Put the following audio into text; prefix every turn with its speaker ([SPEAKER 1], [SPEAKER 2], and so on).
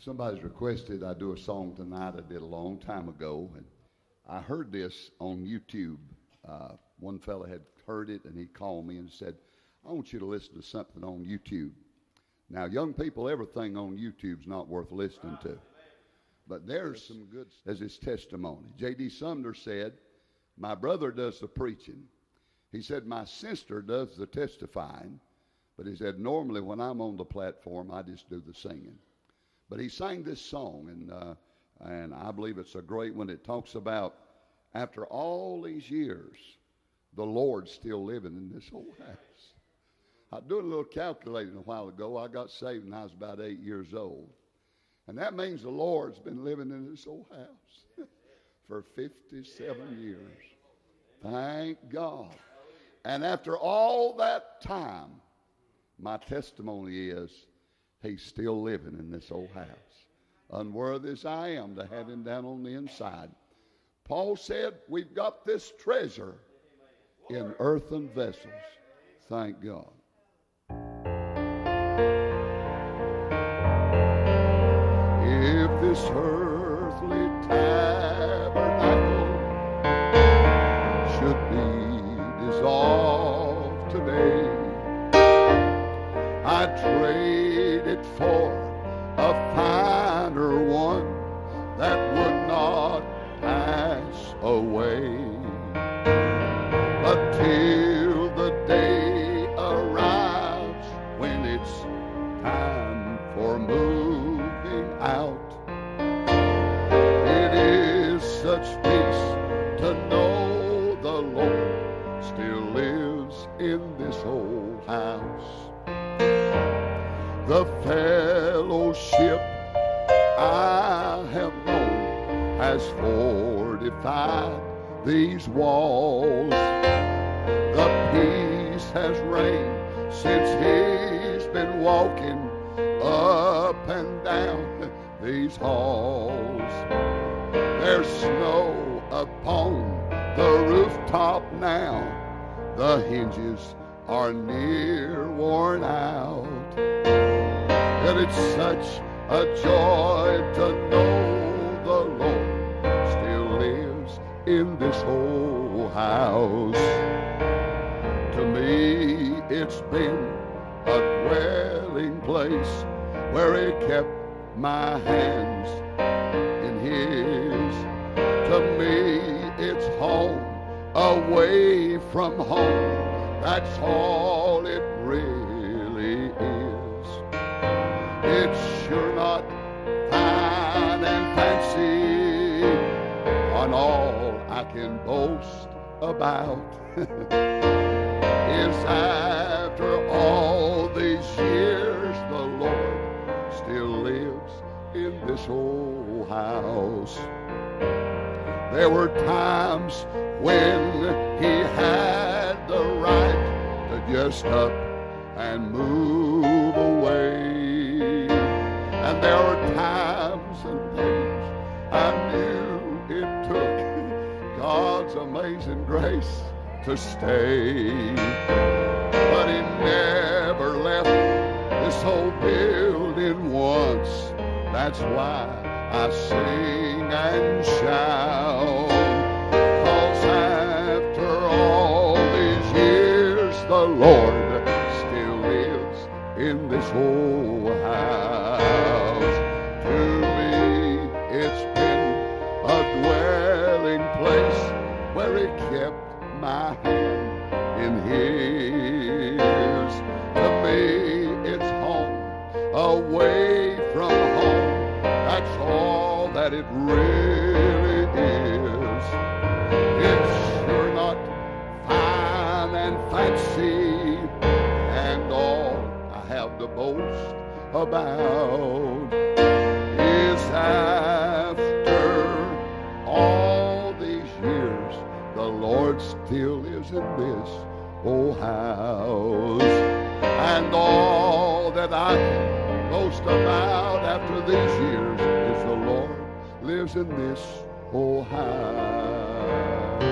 [SPEAKER 1] Somebody's requested I do a song tonight I did a long time ago, and I heard this on YouTube. One fella had heard it, and he called me and said, I want you to listen to something on YouTube. Now, young people, everything on YouTube's not worth listening to. But there's some good, as his testimony. J.D. Sumner said, my brother does the preaching. He said, my sister does the testifying. But he said, normally when I'm on the platform, I just do the singing. But he sang this song, and I believe it's a great one. It talks about, after all these years, the Lord's still living in this old house. I was doing a little calculating a while ago. I got saved when I was about 8 years old. And that means the Lord's been living in this old house for 57 years. Thank God. And after all that time, my testimony is he's still living in this old house. Unworthy as I am to have him down on the inside. Paul said, we've got this treasure in earthen vessels. Thank God. If this earthly tabernacle should be dissolved today, I'd trade it for a finer one that would not pass away. Until the day arrives when it's time for moving out. It is such peace to know the Lord still lives in this old house. The fellowship I have known has fortified these walls. The peace has reigned since he's been walking up and down these halls. There's snow upon the rooftop now. The hinges are near worn out. And it's such a joy to know the Lord still lives in this old house. To me, it's been a dwelling place where he kept my hands in his. To me, it's home away from home. That's all it really is. It's sure not fine and fancy on all I can boast about. Is after all these years the Lord still lives in this old house. There were times when he had the right to just up and move away. And there were times and days I knew it took God's amazing grace to stay. But he never left this old building once. That's why I sing and shout. 'Cause after all these years the Lord still lives in this old house. To me it's been a dwelling place where he kept my hand in his. To me it's home away from home. That's all that it really is. It's sure not fine and fancy, and all I have to boast about is after all these years the Lord still lives in this old house. And all that I can boast about after these years is the Lord lives in this old house.